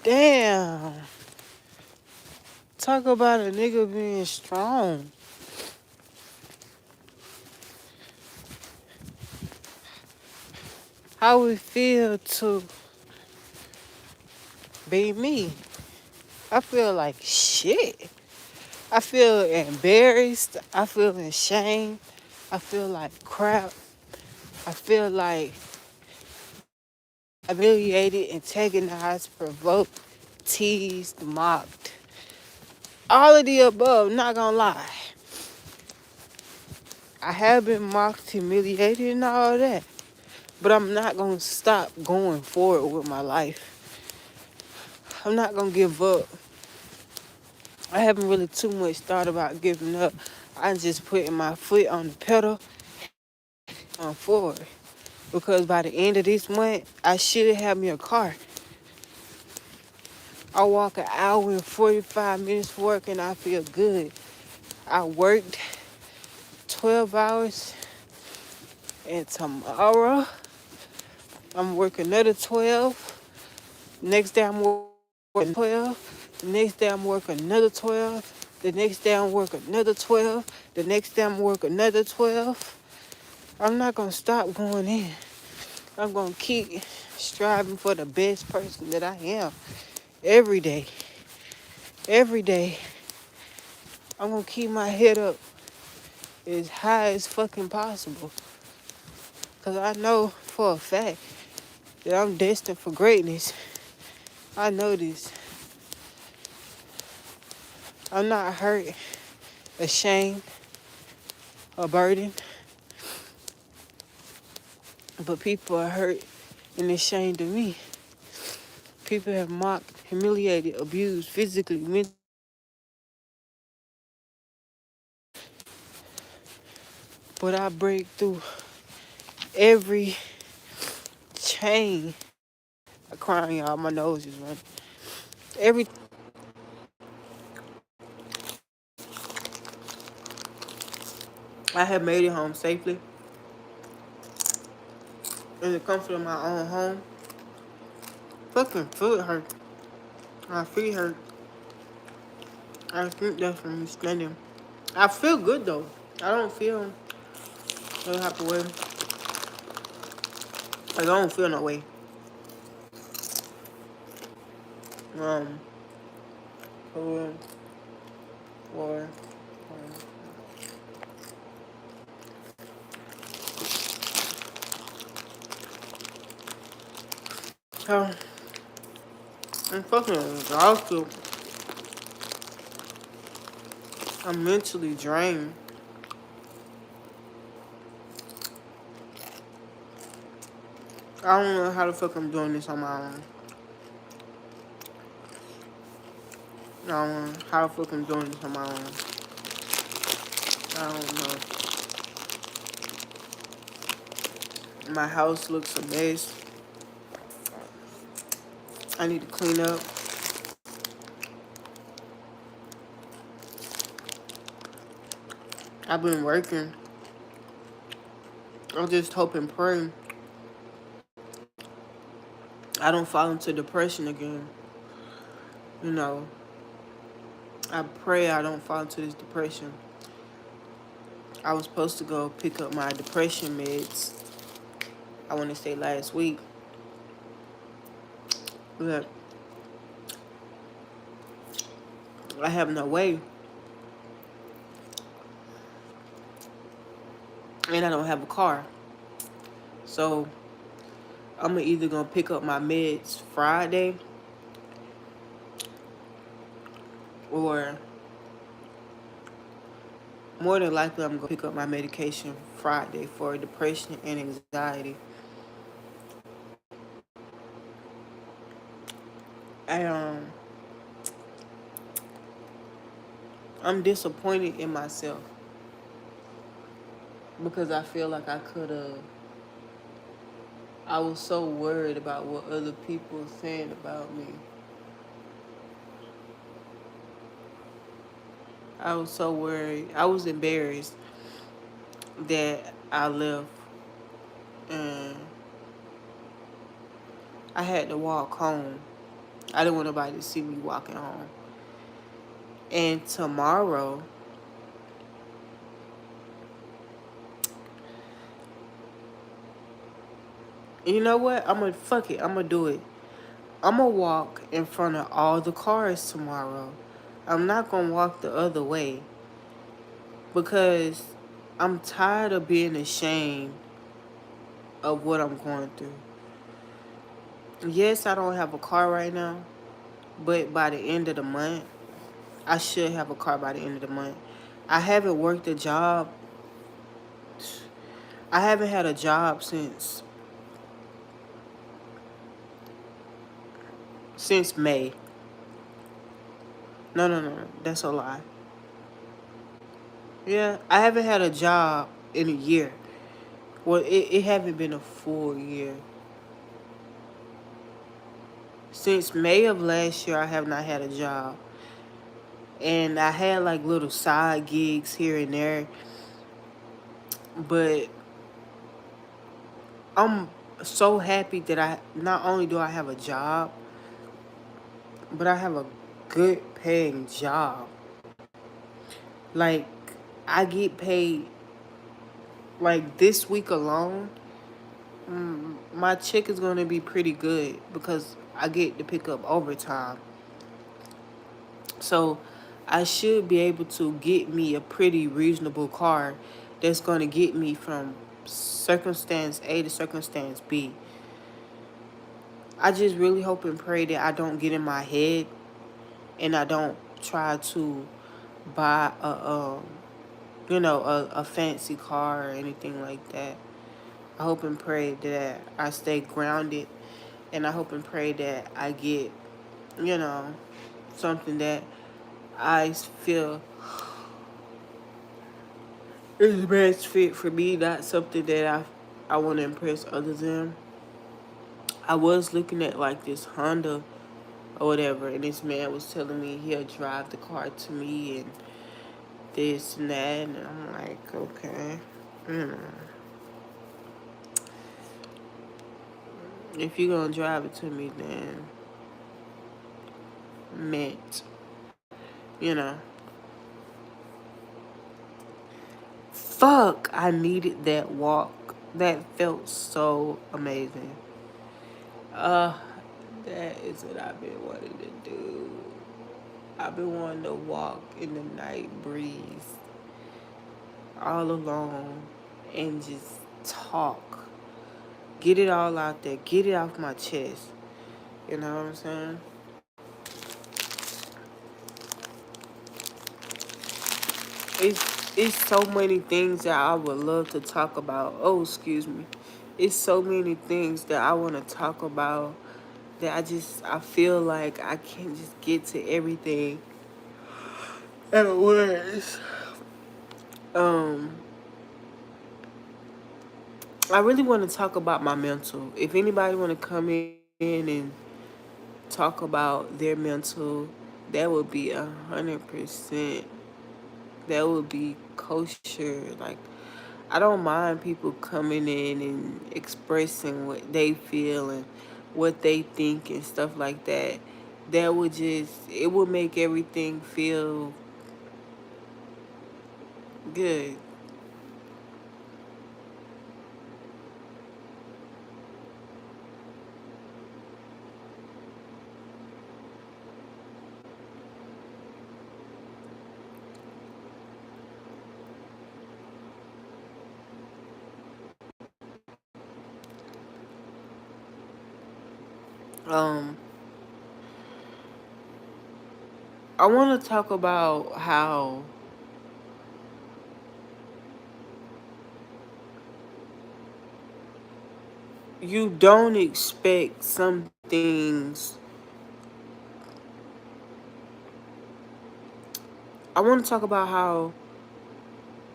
Damn. Talk about a nigga being strong. How we feel to be me. I feel like shit. I feel embarrassed. I feel ashamed. I feel like crap. I feel like humiliated, antagonized, provoked, teased, mocked. All of the above, not gonna lie. I have been mocked, humiliated, and all that. But I'm not gonna stop going forward with my life. I'm not gonna give up. I haven't really too much thought about giving up. I'm just putting my foot on the pedal on forward. Because by the end of this month, I should have me a car. I walk an hour and 45 minutes for work and I feel good. I worked 12 hours and tomorrow I'm working another 12. Next day I'm working 12. The next day I'm working another 12. The next day I'm working another 12. The next day I'm working another 12. I'm not going to stop going in. I'm going to keep striving for the best person that I am every day. Every day. I'm going to keep my head up as high as fucking possible. Because I know for a fact that I'm destined for greatness. I know this. I'm not hurt, ashamed, or burdened. But people are hurt and ashamed of me. People have mocked, humiliated, abused, physically, mentally. But I break through every chain. I'm crying, y'all. My nose is running. Every I have made it home safely in the comfort of my own home. Fucking foot hurt. My feet hurt. I think that's from me standing. I feel good though. I don't feel no type of way. Like I don't feel no way. Um, for, for, so, I'm fucking exhausted. I'm mentally drained. I don't know how the fuck I'm doing this on my own. I don't know how the fuck I'm doing this on my own. I don't know. My house looks a mess. I need to clean up. I've been working. I just hope and pray I don't fall into depression again. You know, I pray I don't fall into this depression. I was supposed to go pick up my depression meds, I want to say last week. But I have no way. And I don't have a car. So I'm either going to pick up my meds Friday or more than likely I'm going to pick up my medication Friday for depression and anxiety. I, I'm disappointed in myself because I feel like I could have. I was so worried about what other people were saying about me. I was so worried. I was embarrassed that I left and I had to walk home. I didn't want nobody to see me walking home. And tomorrow, you know what? I'm gonna fuck it. I'm gonna do it. I'm gonna walk in front of all the cars tomorrow. I'm not gonna walk the other way because I'm tired of being ashamed of what I'm going through. Yes, I don't have a car right now, but by the end of the month, I should have a car by the end of the month. I haven't worked a job. I haven't had a job since May. No, no, no, no. That's a lie. Yeah, I haven't had a job in a year. Well, it haven't been a full year. Since May of last year, I have not had a job. And I had like little side gigs here and there. But I'm so happy that I not only do I have a job, but I have a good paying job. Like, I get paid, like this week alone, my check is going to be pretty good because I get to pick up overtime. So I should be able to get me a pretty reasonable car that's going to get me from circumstance A to circumstance B. I just really hope and pray that I don't get in my head and I don't try to buy a fancy car or anything like that. I hope and pray that I stay grounded, and I hope and pray that I get, you know, something that I feel is the best fit for me, not something that I want to impress others in. I was looking at like this Honda or whatever, and this man was telling me he'll drive the car to me and this and that, and I'm like, okay, you know, if you're gonna drive it to me, then meant, you know, fuck, I needed that walk. That felt so amazing. Uh, that is what I've been wanting to do. I've been wanting to walk in the night breeze all alone and just talk. Get it all out there. Get it off my chest. You know what I'm saying? It's so many things that I would love to talk about. Oh, excuse me. It's so many things that I want to talk about that I feel like I can't just get to everything at once. Um, I really want to talk about my mental. If anybody want to come in and talk about their mental, that would be 100%. That would be kosher. Like, I don't mind people coming in and expressing what they feel and what they think and stuff like that. That would just, it would make everything feel good. Um, I want to talk about how you don't expect some things. I want to talk about how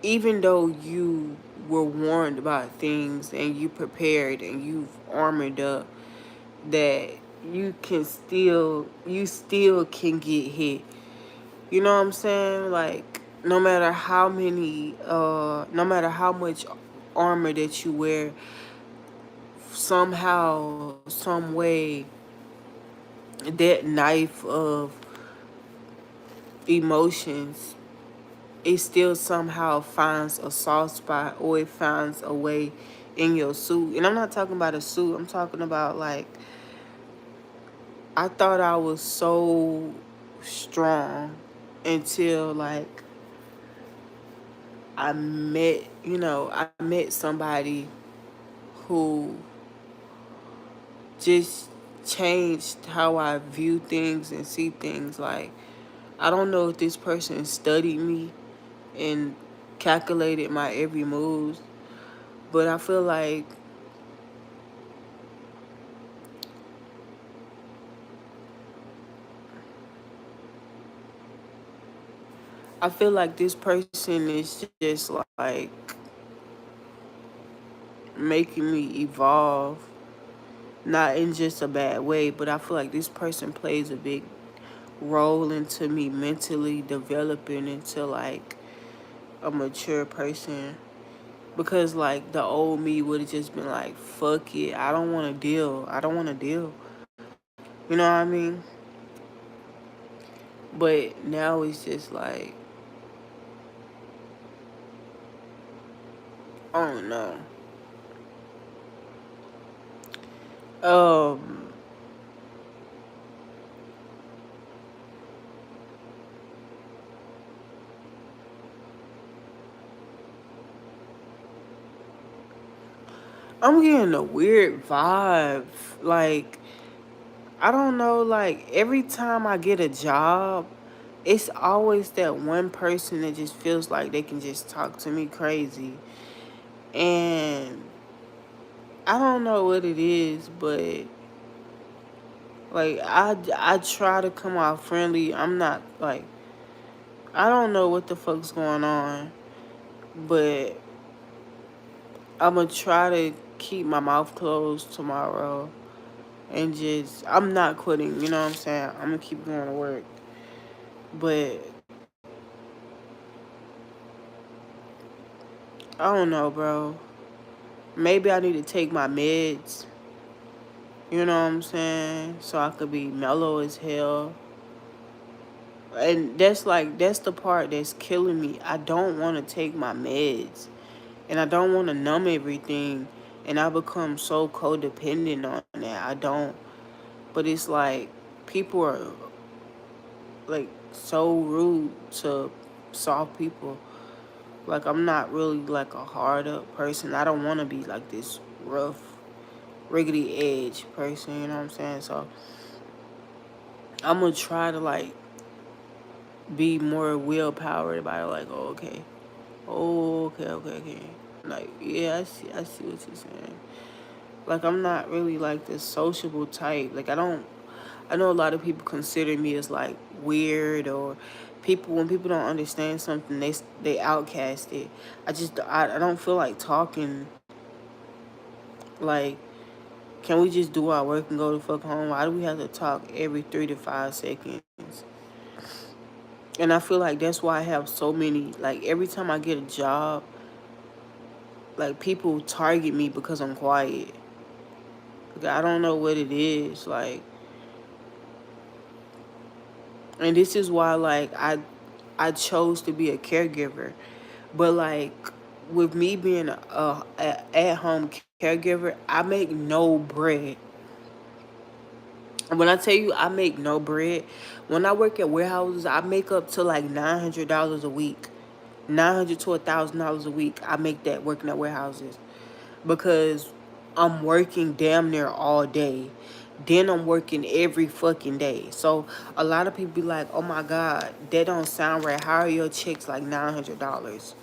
even though you were warned about things and you prepared and you've armored up, that you still can get hit. You know what I'm saying? Like, no matter how much armor that you wear, somehow, some way, that knife of emotions, it still somehow finds a soft spot, or it finds a way in your suit. And I'm not talking about a suit, I'm talking about like, I thought I was so strong until like I met somebody who just changed how I view things and see things. Like, I don't know if this person studied me and calculated my every move, but I feel like this person is just like making me evolve, not in just a bad way, but I feel like this person plays a big role into me mentally developing into like a mature person. Because like the old me would have just been like, fuck it, I don't want to deal. I don't want to deal. You know what I mean? But now it's just like, I don't know. Um, I'm getting a weird vibe. Like, I don't know, like every time I get a job, it's always that one person that just feels like they can just talk to me crazy. And I don't know what it is, but like I try to come out friendly. I'm not like, I don't know what the fuck's going on, but I'm gonna try to keep my mouth closed tomorrow and just, I'm not quitting, you know what I'm saying? I'm gonna keep going to work. But I don't know, bro. Maybe I need to take my meds, you know what I'm saying? So I could be mellow as hell. And that's the part that's killing me. I don't want to take my meds. And I don't want to numb everything. And I become so codependent on that. I don't. But it's like, people are like so rude to soft people. Like, I'm not really like a hard up person. I don't want to be like this rough, riggedy edge person, you know what I'm saying? So I'm gonna try to like be more willpower about it. Like, oh, okay, oh, okay. Like, yeah, I see what you're saying. Like, I'm not really like this sociable type. Like, I don't. I know a lot of people consider me as like weird, or people, when people don't understand something, they outcast it. I don't feel like talking. Like, can we just do our work and go the fuck home? Why do we have to talk every 3 to 5 seconds? And I feel like that's why I have so many. Like, every time I get a job, like, people target me because I'm quiet. Like, I don't know what it is. Like, and this is why like I chose to be a caregiver. But like, with me being a at home caregiver, I make no bread. When I tell you I make no bread, when I work at warehouses, I make up to like $900 a week, $900 to $1,000 a week. I make that working at warehouses because I'm working damn near all day. Then I'm working every fucking day. So a lot of people be like, "Oh my God, that don't sound right. How are your checks like $900?"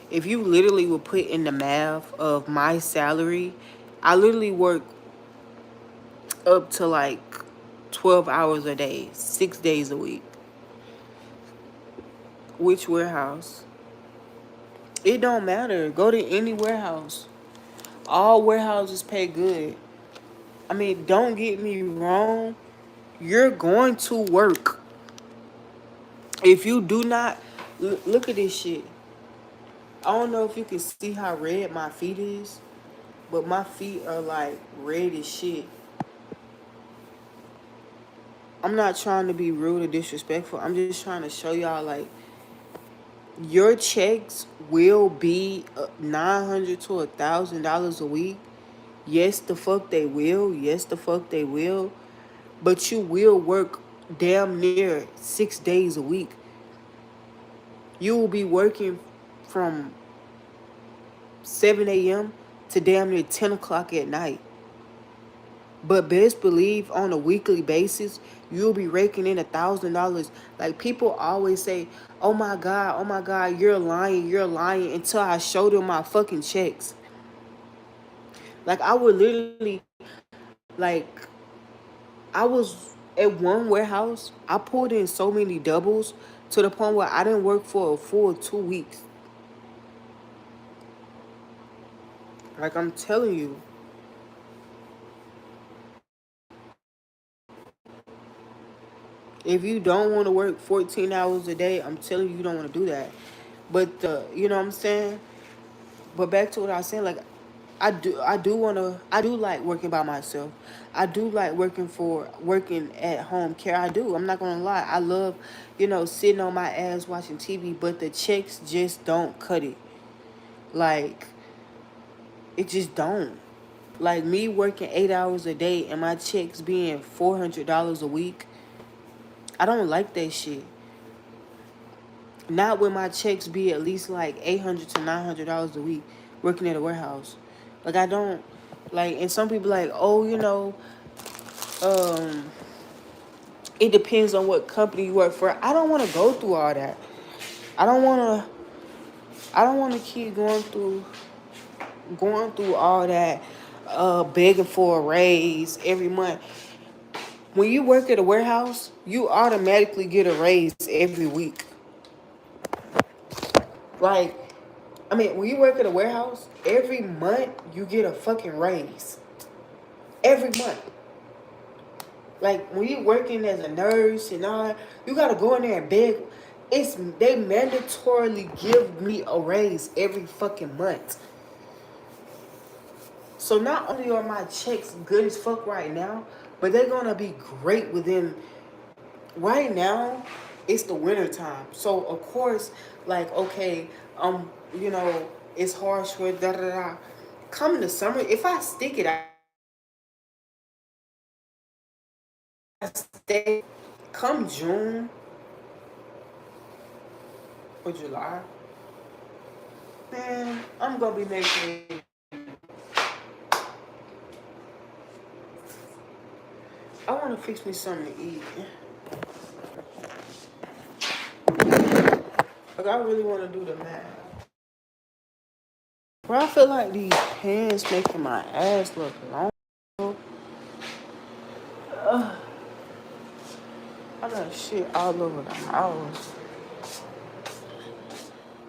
If you literally would put in the math of my salary, I literally work up to like 12 hours a day, 6 days a week. Which warehouse? It don't matter. Go to any warehouse. All warehouses pay good. I mean, don't get me wrong. You're going to work. If you do not, look at this shit. I don't know if you can see how red my feet is, but my feet are like red as shit. I'm not trying to be rude or disrespectful. I'm just trying to show y'all like your checks will be $900 to $1,000 a week. Yes, the fuck they will. Yes, the fuck they will. But you will work damn near 6 days a week. You will be working from 7 a.m. to damn near 10 o'clock at night. But best believe on a weekly basis, you'll be raking in $1,000. Like people always say, oh my God, you're lying until I show them my fucking checks. Like I would literally, like I was at one warehouse, I pulled in so many doubles to the point where I didn't work for a full 2 weeks. Like I'm telling you, if you don't want to work 14 hours a day, I'm telling you, you don't want to do that. But you know what I'm saying? But back to what I was saying, like I do like working by myself. I do like working at home care. I do. I'm not gonna lie. I love, sitting on my ass watching TV, but the checks just don't cut it. Like it just don't. Like me working 8 hours a day and my checks being $400 a week. I don't like that shit. Not when my checks be at least like $800 to $900 a week working at a warehouse. Like I don't like, and some people like, oh, um, it depends on what company you work for. I don't want to go through all that. I don't want to. I don't want to keep going through all that, begging for a raise every month. When you work at a warehouse, you automatically get a raise every week. Like, I mean, when you work at a warehouse, every month you get a fucking raise. Every month. Like when you working as a nurse and all, you gotta go in there and beg. They mandatorily give me a raise every fucking month. So not only are my checks good as fuck right now, but they're gonna be great within. Right now, it's the winter time, so of course, like okay, it's harsh with da da da. Come the summer, if I stick it, I stay. Come June or July, man, I'm gonna be making. I want to fix me something to eat. Like I really want to do the math. Bro, I feel like these pants making my ass look long. I got shit all over the house.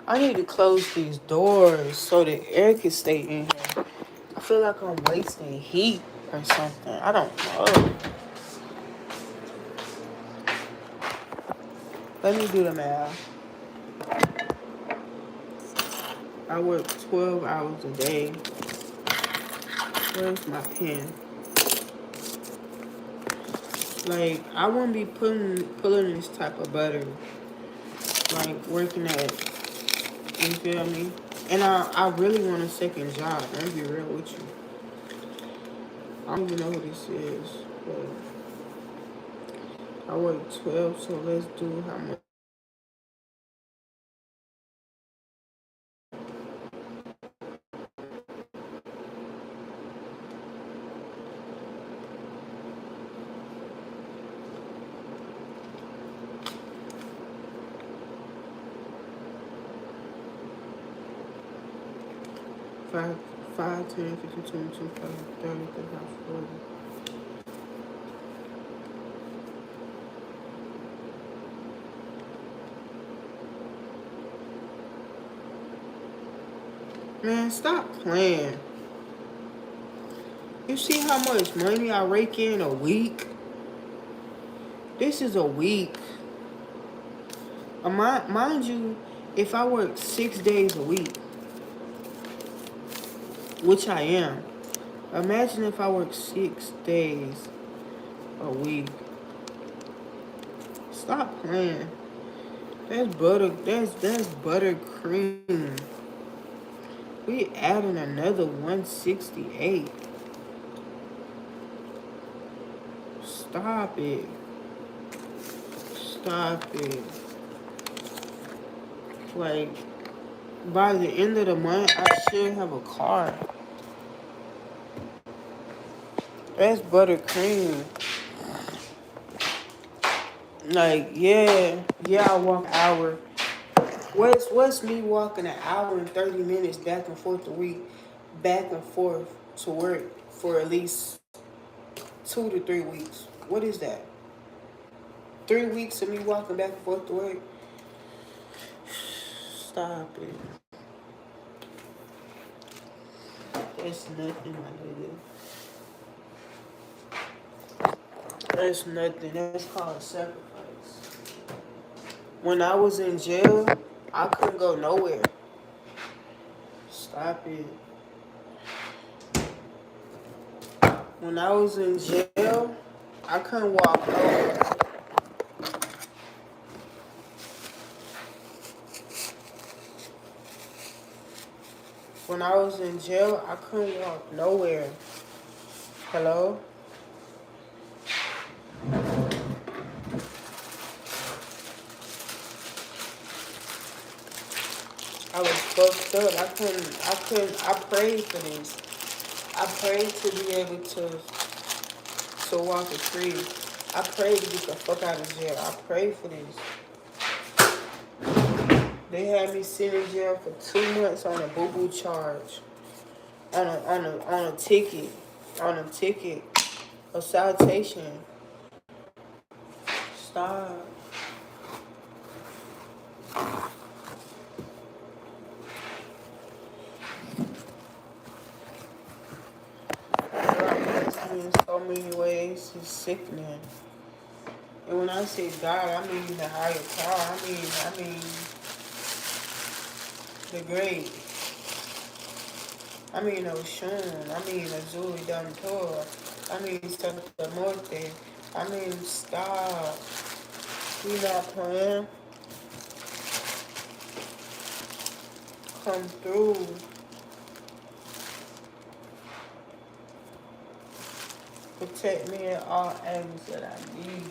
I need to close these doors so the air can stay in here. I feel like I'm wasting heat or something. I don't know. Let me do the math. I work 12 hours a day. Where's my pen? Like, I wouldn't be pulling this type of butter. Like, working at, you feel me? And I really want a second job. I'm gonna be real with you. I don't even know who this is. But I work 12, so let's do how much. 5, 10, 15, 20, 25, 30, 35, 40. Man, stop playing. You see how much money I rake in a week? This is a week. Mind you, if I work 6 days a week, which I am, imagine if I work 6 days a week. Stop playing. That's butter. That's buttercream. We adding another 168. Stop it. Stop it. Like, by the end of the month, I should have a car. That's buttercream. Like, yeah, I walk an hour. What's me walking an hour and 30 minutes back and forth a week, back and forth to work for at least 2 to 3 weeks? What is that? 3 weeks of me walking back and forth to work? Stop it. That's nothing, my nigga. That's nothing. That's called sacrifice. When I was in jail, I couldn't go nowhere. Stop it. When I was in jail, I couldn't walk nowhere. When I was in jail, I couldn't walk nowhere. Hello? I was fucked up. I prayed for this. I prayed to be able to walk free. I prayed to get the fuck out of jail. I prayed for this. They had me sit in jail for 2 months on a boo-boo charge. On a ticket. On a ticket. A citation. Stop. God bless me in so many ways. It's sickening. And when I say God, I mean the higher power. I mean the great. I mean Oshun. I mean Azuli Dantor. I mean Santa Morte. I mean stop. We not playing. Come through. Protect me in all angles that I need you.